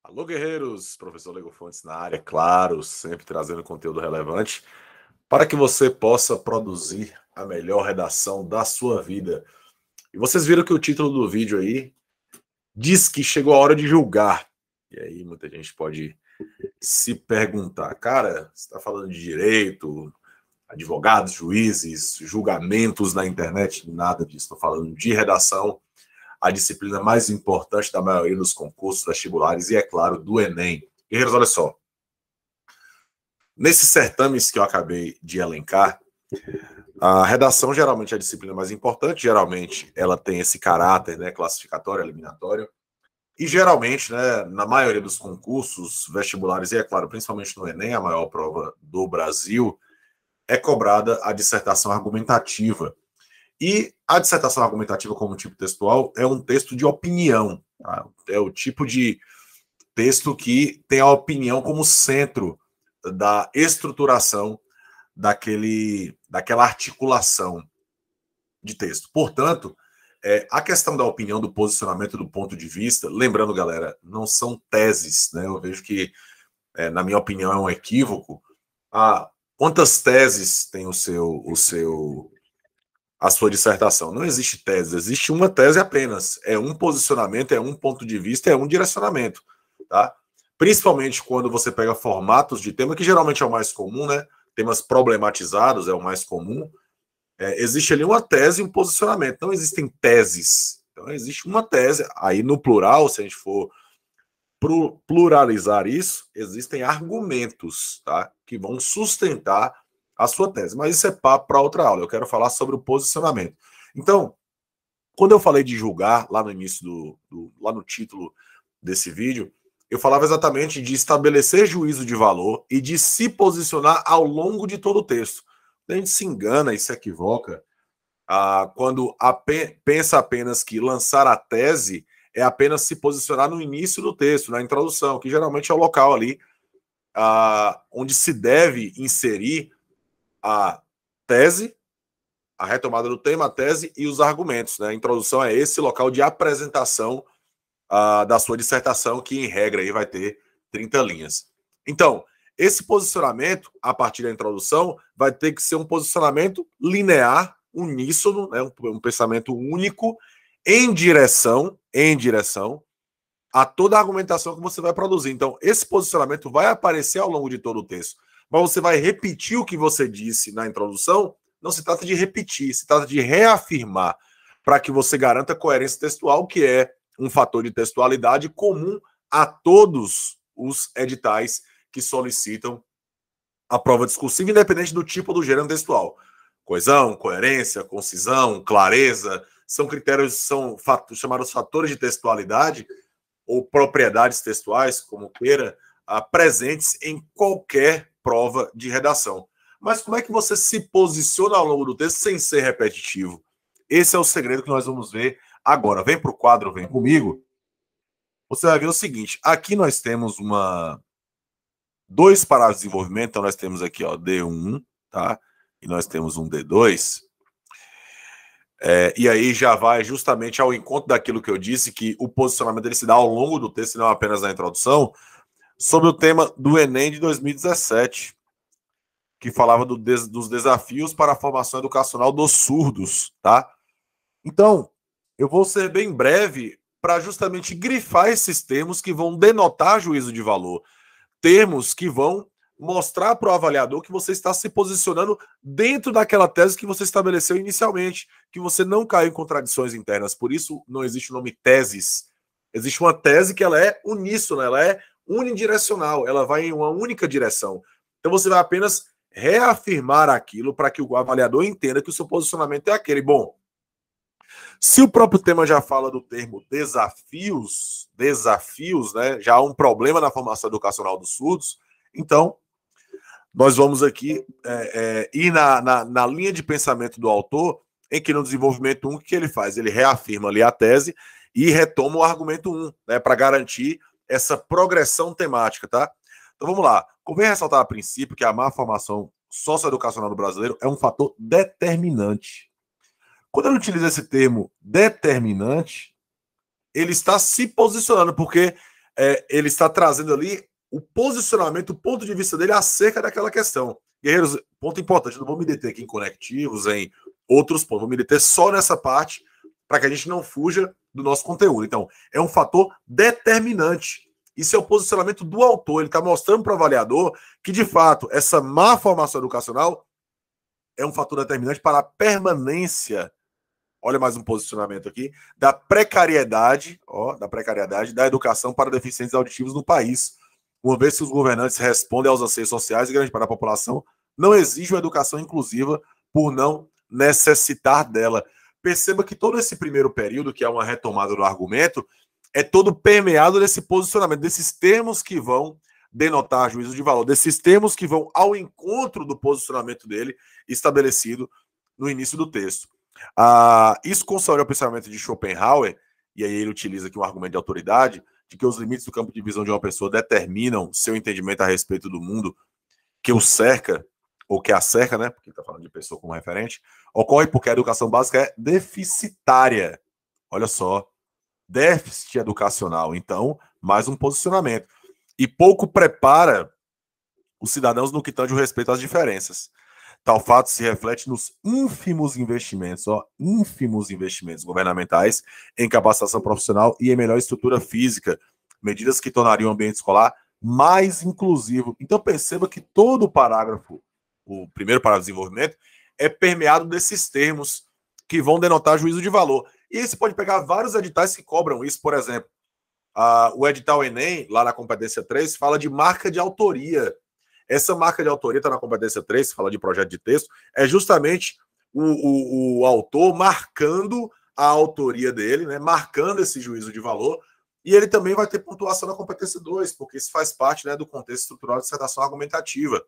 Alô, guerreiros! Professor Lego Fontes na área, claro, sempre trazendo conteúdo relevante para que você possa produzir a melhor redação da sua vida. E vocês viram que o título do vídeo aí diz que chegou a hora de julgar. E aí muita gente pode se perguntar, cara, você está falando de direito, advogados, juízes, julgamentos na internet? Nada disso, estou falando de redação, a disciplina mais importante da maioria dos concursos vestibulares e, é claro, do Enem. Guerreiros, olha só. Nesses certames que eu acabei de elencar, a redação geralmente é a disciplina mais importante, geralmente ela tem esse caráter, né, classificatório, eliminatório, e geralmente, né, na maioria dos concursos vestibulares, e é claro, principalmente no Enem, a maior prova do Brasil, é cobrada a dissertação argumentativa. E a dissertação argumentativa como tipo textual é um texto de opinião, tá? É o tipo de texto que tem a opinião como centro da estruturação daquela articulação de texto. Portanto, a questão da opinião, do posicionamento, do ponto de vista, lembrando, galera, não são teses, né? Eu vejo que, na minha opinião, é um equívoco. Quantas teses tem a sua dissertação? Não existe tese, existe uma tese apenas. É um posicionamento, é um ponto de vista, é um direcionamento, tá? Principalmente quando você pega formatos de tema, que geralmente é o mais comum, né? Temas problematizados é o mais comum. Existe ali uma tese e um posicionamento. Não existem teses. Então, existe uma tese. Aí, no plural, se a gente for pluralizar isso, existem argumentos, tá? Que vão sustentar a sua tese. Mas isso é papo para outra aula. Eu quero falar sobre o posicionamento. Então, quando eu falei de julgar, lá no início lá no título desse vídeo, eu falava exatamente de estabelecer juízo de valor e de se posicionar ao longo de todo o texto. A gente se engana e se equivoca quando pensa apenas que lançar a tese é apenas se posicionar no início do texto, na introdução, que geralmente é o local ali onde se deve inserir a tese, a retomada do tema, a tese e os argumentos, né? A introdução é esse local de apresentação da sua dissertação, que em regra aí vai ter 30 linhas. Então, esse posicionamento, a partir da introdução, vai ter que ser um posicionamento linear, uníssono, né? Um pensamento único, em direção a toda a argumentação que você vai produzir. Então, esse posicionamento vai aparecer ao longo de todo o texto. Mas você vai repetir o que você disse na introdução. Não se trata de repetir, se trata de reafirmar, para que você garanta coerência textual, que é um fator de textualidade comum a todos os editais que solicitam a prova discursiva, independente do tipo do gênero textual. Coesão, coerência, concisão, clareza, são critérios, são chamados fatores de textualidade ou propriedades textuais, como queira, presentes em qualquer prova de redação. Mas como é que você se posiciona ao longo do texto sem ser repetitivo? Esse é o segredo que nós vamos ver agora. Vem para o quadro, vem comigo. Você vai ver o seguinte, aqui nós temos dois parágrafos de desenvolvimento, então nós temos aqui, ó, D1, tá? E nós temos um D2. E aí já vai justamente ao encontro daquilo que eu disse, que o posicionamento dele se dá ao longo do texto, não apenas na introdução, sobre o tema do Enem de 2017, que falava dos desafios para a formação educacional dos surdos, tá? Então, eu vou ser bem breve para justamente grifar esses termos que vão denotar juízo de valor, termos que vão mostrar para o avaliador que você está se posicionando dentro daquela tese que você estabeleceu inicialmente, que você não caiu em contradições internas. Por isso, não existe o nome teses. Existe uma tese que ela é uníssona, ela é unidirecional, ela vai em uma única direção. Então, você vai apenas reafirmar aquilo para que o avaliador entenda que o seu posicionamento é aquele. Bom, se o próprio tema já fala do termo desafios, né, já há um problema na formação educacional dos surdos, então nós vamos aqui ir na linha de pensamento do autor, em que no desenvolvimento 1, o que ele faz? Ele reafirma ali a tese e retoma o argumento 1, né, para garantir essa progressão temática, tá? Então vamos lá. Convém ressaltar a princípio que a má formação socioeducacional do brasileiro é um fator determinante. Quando ele utiliza esse termo determinante, ele está se posicionando, porque ele está trazendo ali o posicionamento, o ponto de vista dele acerca daquela questão. Guerreiros, ponto importante, não vou me deter aqui em conectivos, em outros pontos, vou me deter só nessa parte para que a gente não fuja do nosso conteúdo. Então, é um fator determinante. Isso é o posicionamento do autor. Ele está mostrando para o avaliador que, de fato, essa má formação educacional é um fator determinante para a permanência, olha mais um posicionamento aqui, da precariedade da educação para deficientes auditivos no país. Uma vez que os governantes respondem aos anseios sociais e grande parte da população não exige uma educação inclusiva por não necessitar dela. Perceba que todo esse primeiro período, que é uma retomada do argumento, é todo permeado desse posicionamento, desses termos que vão denotar juízo de valor, desses termos que vão ao encontro do posicionamento dele estabelecido no início do texto. Isso consolida o pensamento de Schopenhauer, e aí ele utiliza aqui um argumento de autoridade, de que os limites do campo de visão de uma pessoa determinam seu entendimento a respeito do mundo que o cerca, ou que a cerca, né? Porque está falando de pessoa como referente, ocorre porque a educação básica é deficitária. Olha só, déficit educacional. Então, mais um posicionamento. E pouco prepara os cidadãos no que tange o respeito às diferenças. Tal fato se reflete nos ínfimos investimentos governamentais em capacitação profissional e em melhor estrutura física, medidas que tornariam o ambiente escolar mais inclusivo. Então perceba que todo o parágrafo, o primeiro parágrafo de desenvolvimento, é permeado desses termos que vão denotar juízo de valor. E você pode pegar vários editais que cobram isso, por exemplo. O edital Enem, lá na competência 3, fala de marca de autoria. Essa marca de autoria está na competência 3, fala de projeto de texto, é justamente o autor marcando a autoria dele, né, marcando esse juízo de valor, e ele também vai ter pontuação na competência 2, porque isso faz parte, né, do contexto estrutural de dissertação argumentativa.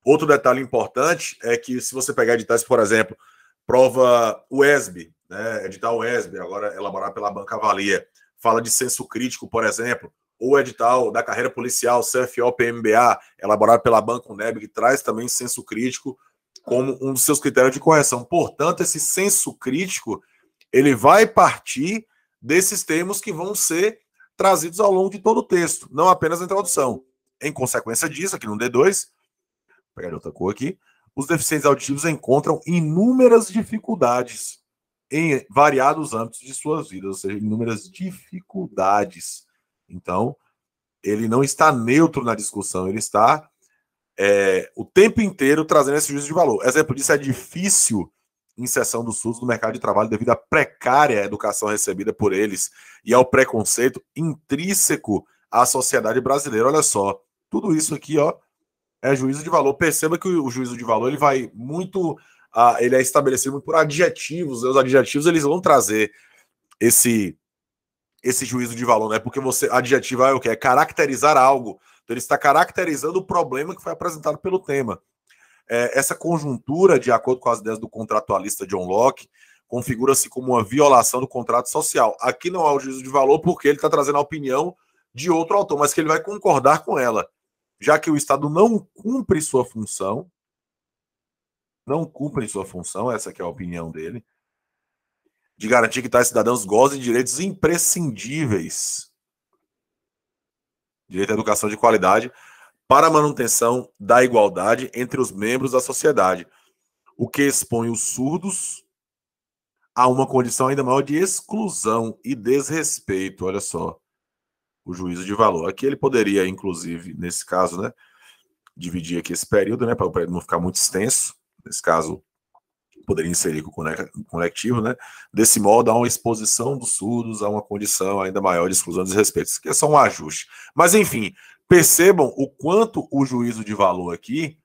Outro detalhe importante é que, se você pegar editais, por exemplo, prova UESB, né, edital UESB, agora elaborado pela Banca Avalia, fala de senso crítico, por exemplo, ou edital da carreira policial, CFO-PMBA, elaborado pela Banca UNEB, que traz também senso crítico como um dos seus critérios de correção. Portanto, esse senso crítico, ele vai partir desses termos que vão ser trazidos ao longo de todo o texto, não apenas na introdução. Em consequência disso, aqui no D2, vou pegar outra cor aqui, os deficientes auditivos encontram inúmeras dificuldades em variados âmbitos de suas vidas, ou seja, inúmeras dificuldades. Então, ele não está neutro na discussão, ele está o tempo inteiro trazendo esse juízo de valor. Exemplo disso é difícil inserção dos SUS no mercado de trabalho devido à precária educação recebida por eles e ao preconceito intrínseco à sociedade brasileira. Olha só, tudo isso aqui, ó, é juízo de valor. Perceba que o juízo de valor ele vai muito, ele é estabelecido muito por adjetivos. Os adjetivos eles vão trazer esse juízo de valor, né? Porque você adjetivar é o quê? É caracterizar algo. Então ele está caracterizando o problema que foi apresentado pelo tema. Essa conjuntura, de acordo com as ideias do contratualista John Locke, configura-se como uma violação do contrato social. Aqui não há o juízo de valor porque ele está trazendo a opinião de outro autor, mas que ele vai concordar com ela, já que o Estado não cumpre sua função, essa aqui é a opinião dele, de garantir que tais cidadãos gozem de direitos imprescindíveis, direito à educação de qualidade, para a manutenção da igualdade entre os membros da sociedade, o que expõe os surdos a uma condição ainda maior de exclusão e desrespeito. Olha só, o juízo de valor. Aqui ele poderia, inclusive, nesse caso, né, dividir aqui esse período, né, para não ficar muito extenso. Nesse caso, poderia inserir com o conectivo, né? Desse modo, há uma exposição dos surdos a uma condição ainda maior de exclusão e desrespeito. Isso aqui é só um ajuste. Mas, enfim, percebam o quanto o juízo de valor aqui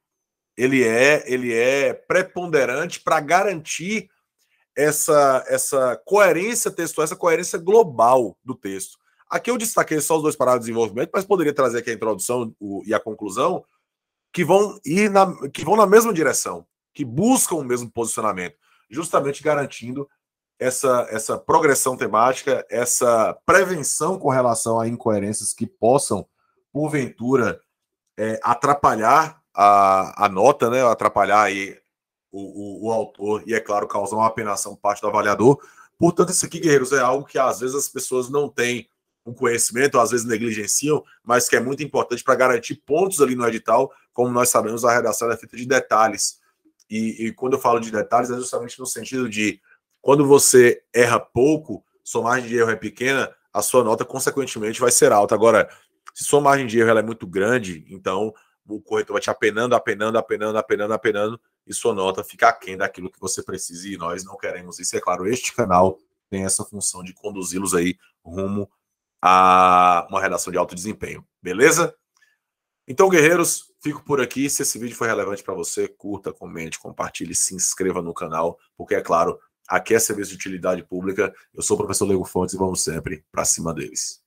ele é preponderante para garantir essa coerência textual, essa coerência global do texto. Aqui eu destaquei só os dois parágrafos de desenvolvimento, mas poderia trazer aqui a introdução e a conclusão, que vão na mesma direção, que buscam o mesmo posicionamento, justamente garantindo essa progressão temática, essa prevenção com relação a incoerências que possam, porventura, atrapalhar a nota, né, atrapalhar aí o autor e, é claro, causar uma apenação por parte do avaliador. Portanto, isso aqui, guerreiros, é algo que às vezes as pessoas não têm um conhecimento, às vezes negligenciam, mas que é muito importante para garantir pontos ali no edital. Como nós sabemos, a redação é feita de detalhes. E quando eu falo de detalhes, é justamente no sentido de quando você erra pouco, sua margem de erro é pequena, a sua nota, consequentemente, vai ser alta. Agora, se sua margem de erro ela é muito grande, então o corretor vai te apenando, e sua nota fica aquém daquilo que você precisa, e nós não queremos isso. É claro, este canal tem essa função de conduzi-los aí rumo a uma redação de alto desempenho. Beleza? Então, guerreiros, fico por aqui. Se esse vídeo foi relevante para você, curta, comente, compartilhe, se inscreva no canal, porque, é claro, aqui é serviço de utilidade pública. Eu sou o professor Lego Fontes e vamos sempre para cima deles.